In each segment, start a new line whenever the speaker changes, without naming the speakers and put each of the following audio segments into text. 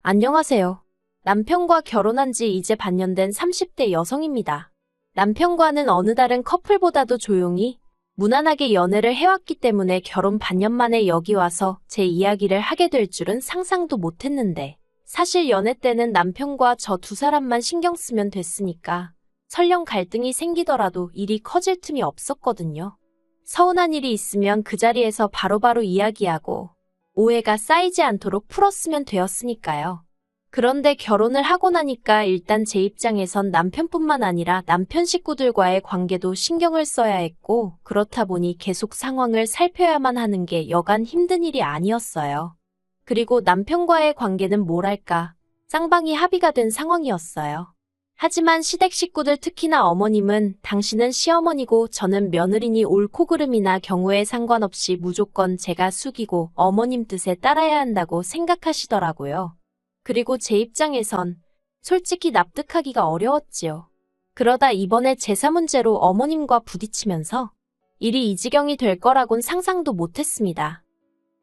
안녕하세요. 남편과 결혼한 지 이제 반년 된 30대 여성입니다. 남편과는 어느 다른 커플보다도 조용히, 무난하게 연애를 해왔기 때문에 결혼 반년 만에 여기 와서 제 이야기를 하게 될 줄은 상상도 못했는데, 사실 연애 때는 남편과 저 두 사람만 신경 쓰면 됐으니까 설령 갈등이 생기더라도 일이 커질 틈이 없었거든요. 서운한 일이 있으면 그 자리에서 바로바로 이야기하고 오해가 쌓이지 않도록 풀었으면 되었으니까요. 그런데 결혼을 하고 나니까 일단 제 입장에선 남편뿐만 아니라 남편 식구들과의 관계도 신경을 써야 했고, 그렇다 보니 계속 상황을 살펴야만 하는 게 여간 힘든 일이 아니었어요. 그리고 남편과의 관계는 뭐랄까, 쌍방이 합의가 된 상황이었어요. 하지만 시댁 식구들, 특히나 어머님은 당신은 시어머니고 저는 며느리니 옳고 그름이나 경우에 상관없이 무조건 제가 숙이고 어머님 뜻에 따라야 한다고 생각하시더라고요. 그리고 제 입장에선 솔직히 납득하기가 어려웠지요. 그러다 이번에 제사 문제로 어머님과 부딪히면서 일이 이 지경이 될 거라곤 상상도 못했습니다.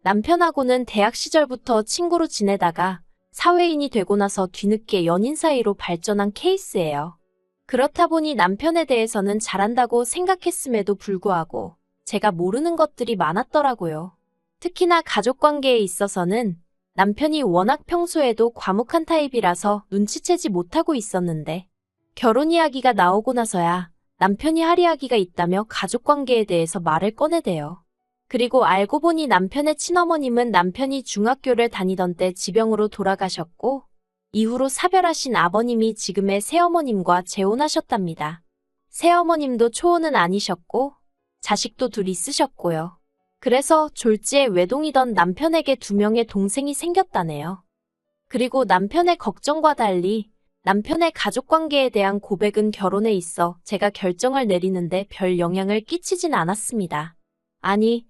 남편하고는 대학 시절부터 친구로 지내다가 사회인이 되고 나서 뒤늦게 연인 사이로 발전한 케이스예요. 그렇다 보니 남편에 대해서는 잘한다고 생각했음에도 불구하고 제가 모르는 것들이 많았더라고요. 특히나 가족관계에 있어서는 남편이 워낙 평소에도 과묵한 타입이라서 눈치채지 못하고 있었는데, 결혼 이야기가 나오고 나서야 남편이 할 이야기가 있다며 가족관계에 대해서 말을 꺼내대요. 그리고 알고 보니 남편의 친어머님은 남편이 중학교를 다니던 때 지병으로 돌아가셨고, 이후로 사별하신 아버님이 지금의 새어머님과 재혼하셨답니다. 새어머님도 초혼은 아니셨고 자식도 둘 있으셨고요. 그래서 졸지에 외동이던 남편에게 2명의 동생이 생겼다네요. 그리고 남편의 걱정과 달리 남편의 가족관계에 대한 고백은 결혼에 있어 제가 결정을 내리는데 별 영향을 끼치진 않았습니다. 아니,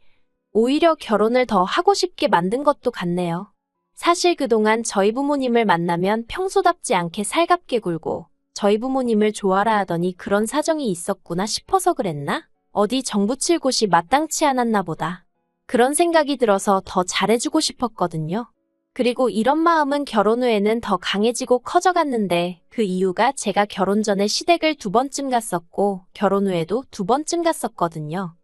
오히려 결혼을 더 하고 싶게 만든 것도 같네요. 사실 그동안 저희 부모님을 만나면 평소답지 않게 살갑게 굴고 저희 부모님을 좋아라 하더니 그런 사정이 있었구나 싶어서 그랬나? 어디 정붙일 곳이 마땅치 않았나 보다. 그런 생각이 들어서 더 잘해주고 싶었거든요. 그리고 이런 마음은 결혼 후에는 더 강해지고 커져갔는데, 그 이유가 제가 결혼 전에 시댁을 2번쯤 갔었고 결혼 후에도 2번쯤 갔었거든요.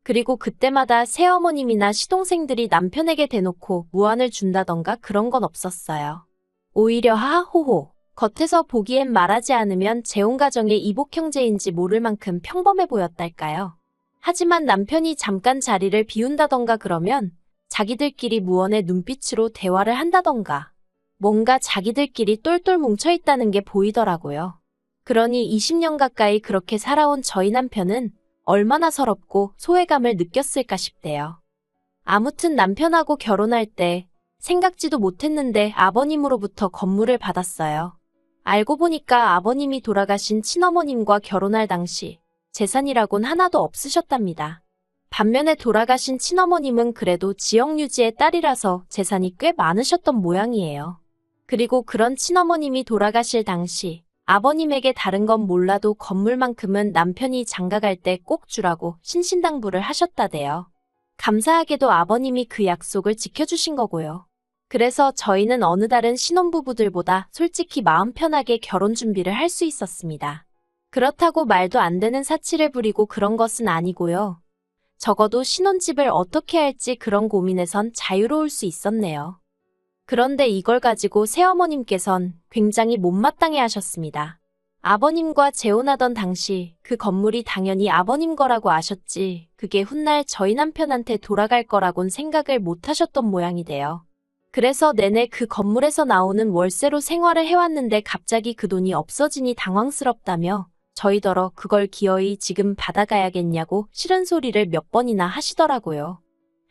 그리고 그때마다 새어머님이나 시동생들이 남편에게 대놓고 무안을 준다던가 그런 건 없었어요. 오히려 하하호호, 겉에서 보기엔 말하지 않으면 재혼가정의 이복 형제인지 모를 만큼 평범해 보였달까요. 하지만 남편이 잠깐 자리를 비운다던가 그러면 자기들끼리 무언의 눈빛으로 대화를 한다던가 뭔가 자기들끼리 똘똘 뭉쳐있다는 게 보이더라고요. 그러니 20년 가까이 그렇게 살아온 저희 남편은 얼마나 서럽고 소외감을 느꼈을까 싶대요. 아무튼 남편하고 결혼할 때 생각지도 못했는데 아버님으로부터 건물을 받았어요. 알고 보니까 아버님이 돌아가신 친어머님과 결혼할 당시 재산이라곤 하나도 없으셨답니다. 반면에 돌아가신 친어머님은 그래도 지역유지의 딸이라서 재산이 꽤 많으셨던 모양이에요. 그리고 그런 친어머님이 돌아가실 당시 아버님에게 다른 건 몰라도 건물만큼은 남편이 장가갈 때 꼭 주라고 신신당부를 하셨다대요. 감사하게도 아버님이 그 약속을 지켜주신 거고요. 그래서 저희는 어느 다른 신혼부부들보다 솔직히 마음 편하게 결혼 준비를 할 수 있었습니다. 그렇다고 말도 안 되는 사치를 부리고 그런 것은 아니고요. 적어도 신혼집을 어떻게 할지 그런 고민에선 자유로울 수 있었네요. 그런데 이걸 가지고 새어머님께선 굉장히 못마땅해 하셨습니다. 아버님과 재혼하던 당시 그 건물이 당연히 아버님 거라고 아셨지, 그게 훗날 저희 남편한테 돌아갈 거라곤 생각을 못 하셨던 모양이 돼요. 그래서 내내 그 건물에서 나오는 월세로 생활을 해왔는데 갑자기 그 돈이 없어지니 당황스럽다며 저희더러 그걸 기어이 지금 받아가야겠냐고 싫은 소리를 몇 번이나 하시더라고요.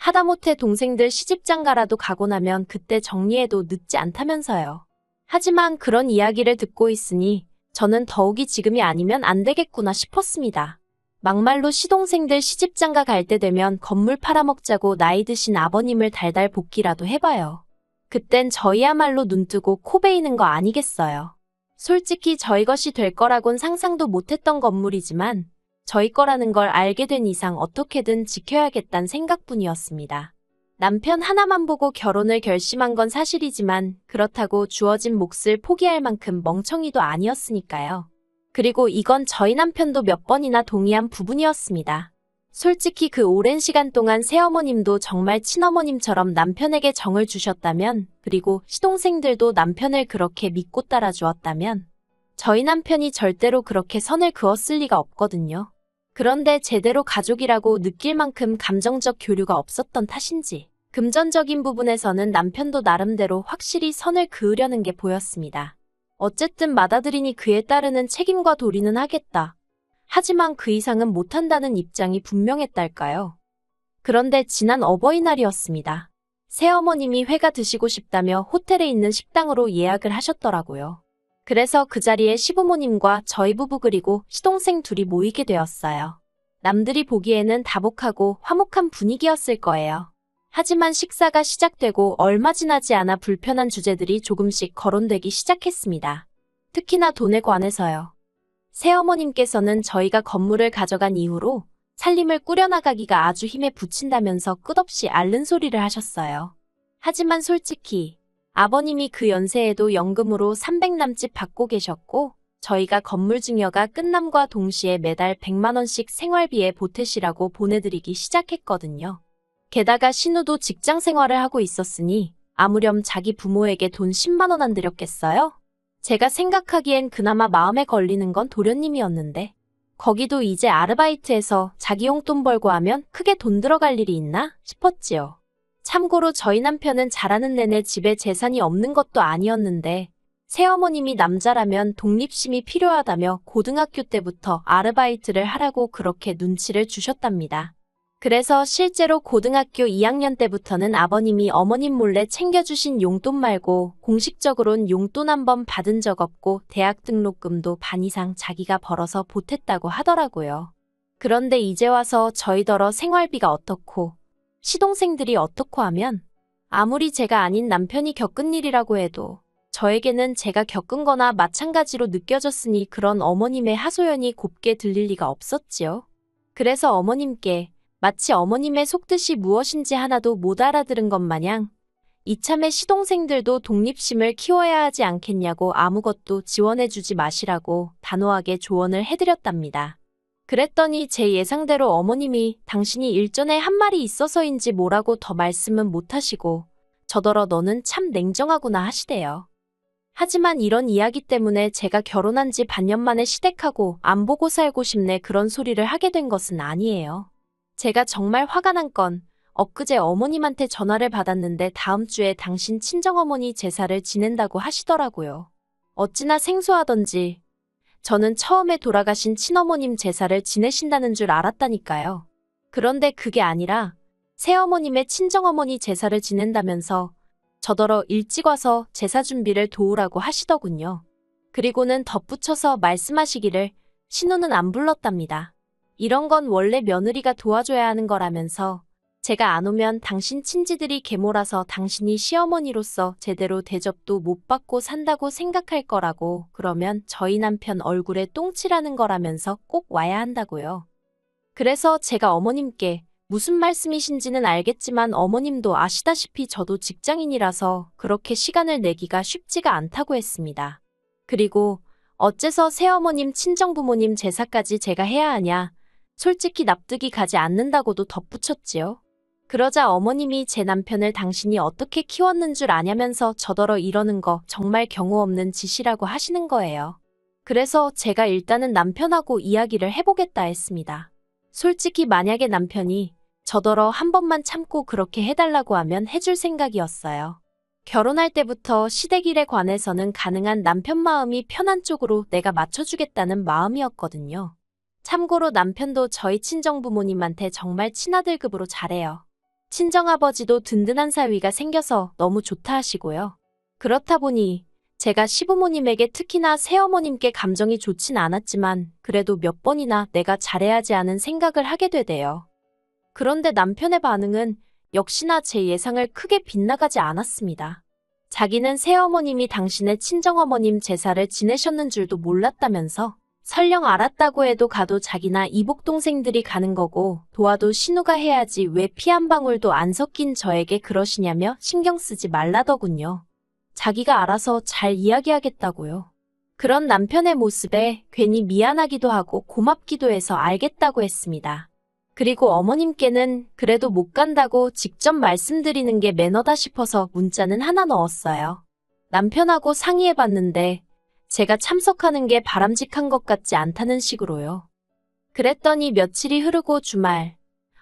하다못해 동생들 시집장가라도 가고 나면 그때 정리해도 늦지 않다면서요. 하지만 그런 이야기를 듣고 있으니 저는 더욱이 지금이 아니면 안 되겠구나 싶었습니다. 막말로 시동생들 시집장가 갈 때 되면 건물 팔아먹자고 나이 드신 아버님을 달달 볶기라도 해봐요. 그땐 저희야말로 눈뜨고 코 베이는 거 아니겠어요. 솔직히 저희 것이 될 거라곤 상상도 못했던 건물이지만 저희 거라는 걸 알게 된 이상 어떻게든 지켜야겠다는 생각뿐이었습니다. 남편 하나만 보고 결혼을 결심한 건 사실이지만 그렇다고 주어진 몫을 포기할 만큼 멍청이도 아니었으니까요. 그리고 이건 저희 남편도 몇 번이나 동의한 부분이었습니다. 솔직히 그 오랜 시간 동안 새어머님도 정말 친어머님처럼 남편에게 정을 주셨다면, 그리고 시동생들도 남편을 그렇게 믿고 따라주었다면 저희 남편이 절대로 그렇게 선을 그었을 리가 없거든요. 그런데 제대로 가족이라고 느낄 만큼 감정적 교류가 없었던 탓인지 금전적인 부분에서는 남편도 나름대로 확실히 선을 그으려는 게 보였습니다. 어쨌든 맏아들이니 그에 따르는 책임과 도리는 하겠다. 하지만 그 이상은 못한다는 입장이 분명했달까요. 그런데 지난 어버이날이었습니다. 새어머님이 회가 드시고 싶다며 호텔에 있는 식당으로 예약을 하셨더라고요. 그래서 그 자리에 시부모님과 저희 부부 그리고 시동생 둘이 모이게 되었어요. 남들이 보기에는 다복하고 화목한 분위기였을 거예요. 하지만 식사가 시작되고 얼마 지나지 않아 불편한 주제들이 조금씩 거론되기 시작했습니다. 특히나 돈에 관해서요. 새어머님께서는 저희가 건물을 가져간 이후로 살림을 꾸려나가기가 아주 힘에 부친다면서 끝없이 앓는 소리를 하셨어요. 하지만 솔직히 아버님이 그 연세에도 연금으로 300 남짓 받고 계셨고 저희가 건물 증여가 끝남과 동시에 매달 100만 원씩 생활비에 보태시라고 보내드리기 시작했거든요. 게다가 신우도 직장 생활을 하고 있었으니 아무렴 자기 부모에게 돈 10만 원 안 드렸겠어요? 제가 생각하기엔 그나마 마음에 걸리는 건 도련님이었는데 거기도 이제 아르바이트해서 자기 용돈 벌고 하면 크게 돈 들어갈 일이 있나 싶었지요. 참고로 저희 남편은 자라는 내내 집에 재산이 없는 것도 아니었는데 새어머님이 남자라면 독립심이 필요하다며 고등학교 때부터 아르바이트를 하라고 그렇게 눈치를 주셨답니다. 그래서 실제로 고등학교 2학년 때부터는 아버님이 어머님 몰래 챙겨주신 용돈 말고 공식적으로는 용돈 한 번 받은 적 없고 대학 등록금도 반 이상 자기가 벌어서 보탰다고 하더라고요. 그런데 이제 와서 저희더러 생활비가 어떻고 시동생들이 어떻고 하면 아무리 제가 아닌 남편이 겪은 일이라고 해도 저에게는 제가 겪은 거나 마찬가지로 느껴졌으니 그런 어머님의 하소연이 곱게 들릴 리가 없었지요. 그래서 어머님께 마치 어머님의 속뜻이 무엇인지 하나도 못 알아들은 것 마냥 이참에 시동생들도 독립심을 키워야 하지 않겠냐고 아무것도 지원해주지 마시라고 단호하게 조언을 해드렸답니다. 그랬더니 제 예상대로 어머님이 당신이 일전에 한 말이 있어서인지 뭐라고 더 말씀은 못하시고 저더러 너는 참 냉정하구나 하시대요. 하지만 이런 이야기 때문에 제가 결혼한 지 반년 만에 시댁하고 안 보고 살고 싶네 그런 소리를 하게 된 것은 아니에요. 제가 정말 화가 난 건 엊그제 어머님한테 전화를 받았는데 다음 주에 당신 친정어머니 제사를 지낸다고 하시더라고요. 어찌나 생소하던지 저는 처음에 돌아가신 친어머님 제사를 지내신다는 줄 알았다니까요. 그런데 그게 아니라 새어머님의 친정어머니 제사를 지낸다면서 저더러 일찍 와서 제사 준비를 도우라고 하시더군요. 그리고는 덧붙여서 말씀하시기를 신우는 안 불렀답니다. 이런 건 원래 며느리가 도와줘야 하는 거라면서 제가 안 오면 당신 친지들이 계모라서 당신이 시어머니로서 제대로 대접도 못 받고 산다고 생각할 거라고 그러면 저희 남편 얼굴에 똥칠하는 거라면서 꼭 와야 한다고요. 그래서 제가 어머님께 무슨 말씀이신지는 알겠지만 어머님도 아시다시피 저도 직장인이라서 그렇게 시간을 내기가 쉽지가 않다고 했습니다. 그리고 어째서 새어머님 친정부모님 제사까지 제가 해야 하냐. 솔직히 납득이 가지 않는다고도 덧붙였지요. 그러자 어머님이 제 남편을 당신이 어떻게 키웠는 줄 아냐면서 저더러 이러는 거 정말 경우 없는 짓이라고 하시는 거예요. 그래서 제가 일단은 남편하고 이야기를 해보겠다 했습니다. 솔직히 만약에 남편이 저더러 한 번만 참고 그렇게 해달라고 하면 해줄 생각이었어요. 결혼할 때부터 시댁일에 관해서는 가능한 남편 마음이 편한 쪽으로 내가 맞춰주겠다는 마음이었거든요. 참고로 남편도 저희 친정부모님한테 정말 친아들급으로 잘해요. 친정아버지도 든든한 사위가 생겨서 너무 좋다 하시고요. 그렇다 보니 제가 시부모님에게 특히나 새어머님께 감정이 좋진 않았지만 그래도 몇 번이나 내가 잘해야지 하는 생각을 하게 되대요. 그런데 남편의 반응은 역시나 제 예상을 크게 빗나가지 않았습니다. 자기는 새어머님이 당신의 친정어머님 제사를 지내셨는 줄도 몰랐다면서 설령 알았다고 해도 가도 자기나 이복 동생들이 가는 거고 도와도 신우가 해야지 왜 피 한 방울도 안 섞인 저에게 그러시냐며 신경 쓰지 말라더군요. 자기가 알아서 잘 이야기하겠다고요. 그런 남편의 모습에 괜히 미안하기도 하고 고맙기도 해서 알겠다고 했습니다. 그리고 어머님께는 그래도 못 간다고 직접 말씀드리는 게 매너다 싶어서 문자는 하나 넣었어요. 남편하고 상의해봤는데 제가 참석하는 게 바람직한 것 같지 않다는 식으로요. 그랬더니 며칠이 흐르고 주말,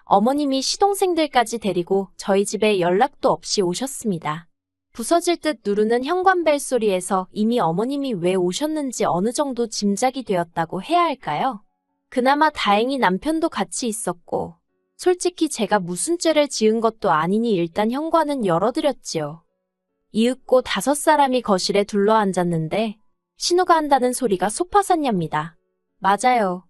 어머님이 시동생들까지 데리고 저희 집에 연락도 없이 오셨습니다. 부서질 듯 누르는 현관벨 소리에서 이미 어머님이 왜 오셨는지 어느 정도 짐작이 되었다고 해야 할까요? 그나마 다행히 남편도 같이 있었고, 솔직히 제가 무슨 죄를 지은 것도 아니니 일단 현관은 열어드렸지요. 이윽고 5사람이 거실에 둘러앉았는데 신우가 한다는 소리가 소파샀냐입니다. 맞아요.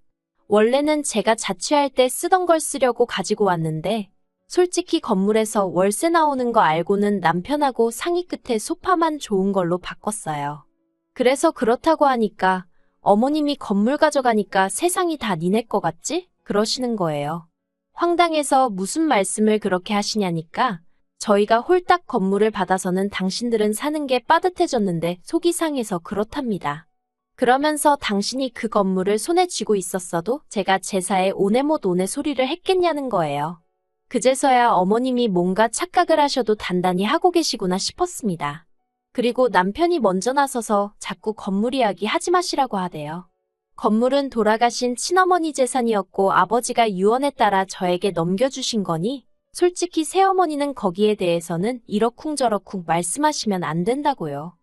원래는 제가 자취할 때 쓰던 걸 쓰려고 가지고 왔는데 솔직히 건물에서 월세 나오는 거 알고는 남편하고 상의 끝에 소파만 좋은 걸로 바꿨어요. 그래서 그렇다고 하니까 어머님이 건물 가져가니까 세상이 다 니네 거 같지? 그러시는 거예요. 황당해서 무슨 말씀을 그렇게 하시냐니까 저희가 홀딱 건물을 받아서는 당신들은 사는 게 빠듯해졌는데 속이 상해서 그렇답니다. 그러면서 당신이 그 건물을 손에 쥐고 있었어도 제가 제사에 오네못 오네 소리를 했겠냐는 거예요. 그제서야 어머님이 뭔가 착각을 하셔도 단단히 하고 계시구나 싶었습니다. 그리고 남편이 먼저 나서서 자꾸 건물 이야기 하지 마시라고 하대요. 건물은 돌아가신 친어머니 재산이었고 아버지가 유언에 따라 저에게 넘겨주신 거니 솔직히 새어머니는 거기에 대해서는 이러쿵저러쿵 말씀하시면 안 된다고요.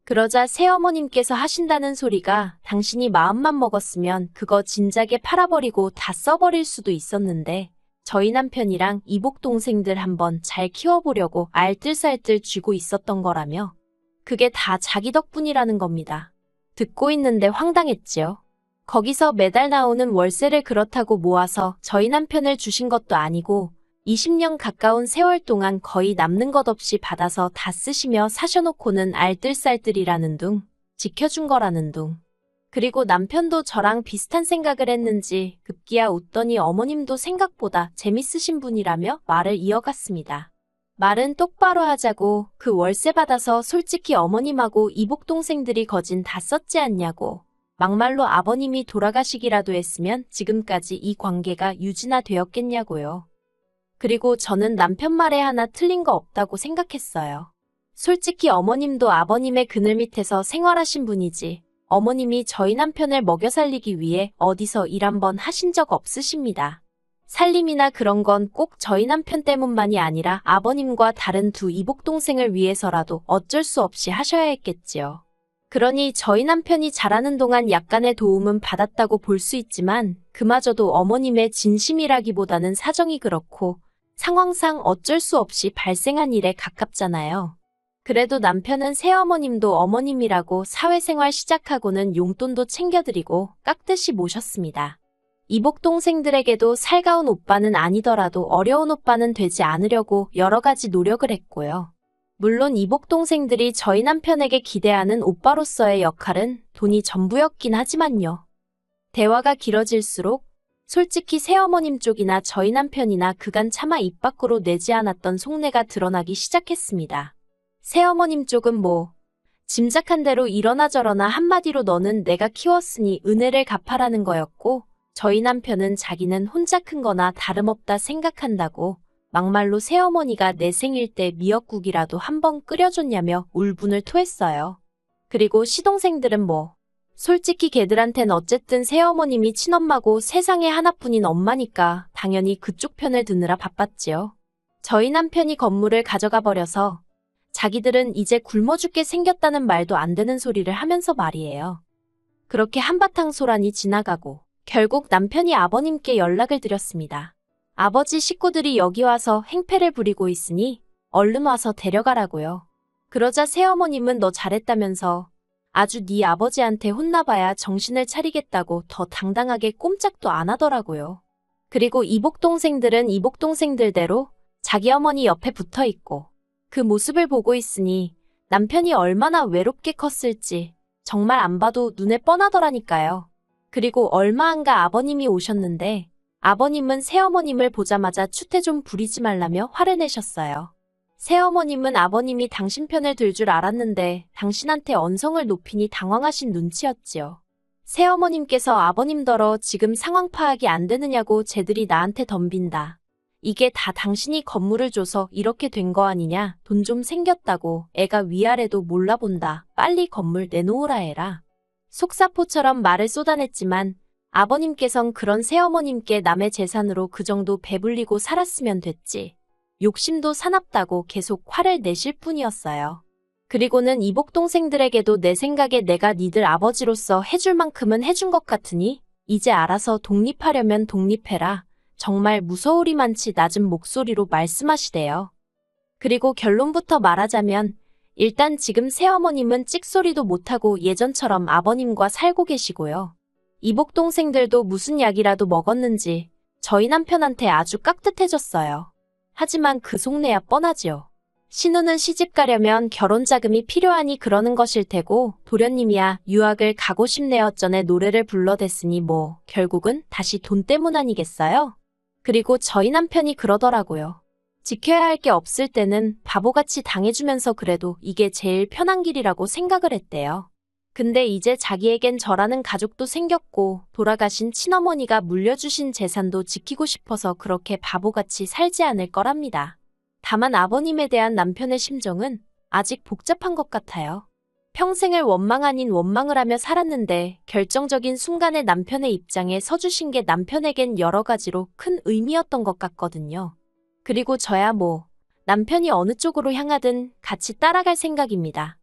그러자 새어머님께서 하신다는 소리가 당신이 마음만 먹었으면 그거 진작에 팔아버리고 다 써버릴 수도 있었는데 저희 남편이랑 이복 동생들 한번 잘 키워보려고 알뜰살뜰 쥐고 있었던 거라며 그게 다 자기 덕분이라는 겁니다. 듣고 있는데 황당했지요. 거기서 매달 나오는 월세를 그렇다고 모아서 저희 남편을 주신 것도 아니고 20년 가까운 세월 동안 거의 남는 것 없이 받아서 다 쓰시며 사셔놓고는 알뜰살뜰이라는 둥, 지켜준 거라는 둥. 그리고 남편도 저랑 비슷한 생각을 했는지 급기야 웃더니 어머님도 생각보다 재밌으신 분이라며 말을 이어갔습니다. 말은 똑바로 하자고 그 월세 받아서 솔직히 어머님하고 이복 동생들이 거진 다 썼지 않냐고. 막말로 아버님이 돌아가시기라도 했으면 지금까지 이 관계가 유지나 되었겠냐고요. 그리고 저는 남편 말에 하나 틀린 거 없다고 생각했어요. 솔직히 어머님도 아버님의 그늘 밑에서 생활하신 분이지 어머님이 저희 남편을 먹여 살리기 위해 어디서 일 한번 하신 적 없으십니다. 살림이나 그런 건 꼭 저희 남편 때문만이 아니라 아버님과 다른 두 이복 동생을 위해서라도 어쩔 수 없이 하셔야 했겠지요. 그러니 저희 남편이 자라는 동안 약간의 도움은 받았다고 볼 수 있지만 그마저도 어머님의 진심이라기보다는 사정이 그렇고 상황상 어쩔 수 없이 발생한 일에 가깝잖아요. 그래도 남편은 새어머님도 어머님이라고 사회생활 시작하고는 용돈도 챙겨드리고 깍듯이 모셨습니다. 이복 동생들에게도 살가운 오빠는 아니더라도 어려운 오빠는 되지 않으려고 여러 가지 노력을 했고요. 물론 이복 동생들이 저희 남편에게 기대하는 오빠로서의 역할은 돈이 전부였긴 하지만요. 대화가 길어질수록 솔직히 새어머님 쪽이나 저희 남편이나 그간 차마 입 밖으로 내지 않았던 속내가 드러나기 시작했습니다. 새어머님 쪽은 짐작한 대로 이러나 저러나 한마디로 너는 내가 키웠으니 은혜를 갚아라는 거였고 저희 남편은 자기는 혼자 큰 거나 다름없다 생각한다고 막말로 새어머니가 내 생일 때 미역국이라도 한번 끓여줬냐며 울분을 토했어요. 그리고 시동생들은 솔직히 걔들한텐 어쨌든 새어머님이 친엄마고 세상에 하나뿐인 엄마니까 당연히 그쪽 편을 드느라 바빴지요. 저희 남편이 건물을 가져가 버려서 자기들은 이제 굶어 죽게 생겼다는 말도 안 되는 소리를 하면서 말이에요. 그렇게 한바탕 소란이 지나가고 결국 남편이 아버님께 연락을 드렸습니다. 아버지 식구들이 여기 와서 행패를 부리고 있으니 얼른 와서 데려가라고요. 그러자 새어머님은 너 잘했다면서 아주 네 아버지한테 혼나봐야 정신을 차리겠다고 더 당당하게 꼼짝도 안 하더라고요. 그리고 이복 동생들은 이복 동생들대로 자기 어머니 옆에 붙어 있고 그 모습을 보고 있으니 남편이 얼마나 외롭게 컸을지 정말 안 봐도 눈에 뻔하더라니까요. 그리고 얼마 안가 아버님이 오셨는데 아버님은 새어머님을 보자마자 추태 좀 부리지 말라며 화를 내셨어요. 새어머님은 아버님이 당신 편을 들 줄 알았는데 당신한테 언성을 높이니 당황하신 눈치였지요. 새어머님께서 아버님더러 지금 상황 파악이 안 되느냐고 쟤들이 나한테 덤빈다. 이게 다 당신이 건물을 줘서 이렇게 된 거 아니냐? 돈 좀 생겼다고 애가 위아래도 몰라본다. 빨리 건물 내놓으라 해라. 속사포처럼 말을 쏟아냈지만 아버님께선 그런 새어머님께 남의 재산으로 그 정도 배불리고 살았으면 됐지. 욕심도 사납다고 계속 화를 내실 뿐이었어요. 그리고는 이복 동생들에게도 내 생각에 내가 니들 아버지로서 해줄 만큼은 해준 것 같으니 이제 알아서 독립하려면 독립해라. 정말 무서우리만치 낮은 목소리로 말씀하시대요. 그리고 결론부터 말하자면 일단 지금 새어머님은 찍소리도 못하고 예전처럼 아버님과 살고 계시고요. 이복 동생들도 무슨 약이라도 먹었는지 저희 남편한테 아주 깍듯해졌어요. 하지만 그 속내야 뻔하지요. 신우는 시집 가려면 결혼 자금이 필요하니 그러는 것일 테고 도련님이야 유학을 가고 싶네요 전에 노래를 불러댔으니 뭐 결국은 다시 돈 때문 아니겠어요? 그리고 저희 남편이 그러더라고요. 지켜야 할 게 없을 때는 바보같이 당해주면서 그래도 이게 제일 편한 길이라고 생각을 했대요. 근데 이제 자기에겐 저라는 가족도 생겼고 돌아가신 친어머니가 물려주신 재산도 지키고 싶어서 그렇게 바보같이 살지 않을 거랍니다. 다만 아버님에 대한 남편의 심정은 아직 복잡한 것 같아요. 평생을 원망 아닌 원망을 하며 살았는데 결정적인 순간에 남편의 입장에 서주신 게 남편에겐 여러 가지로 큰 의미였던 것 같거든요. 그리고 저야 뭐 남편이 어느 쪽으로 향하든 같이 따라갈 생각입니다.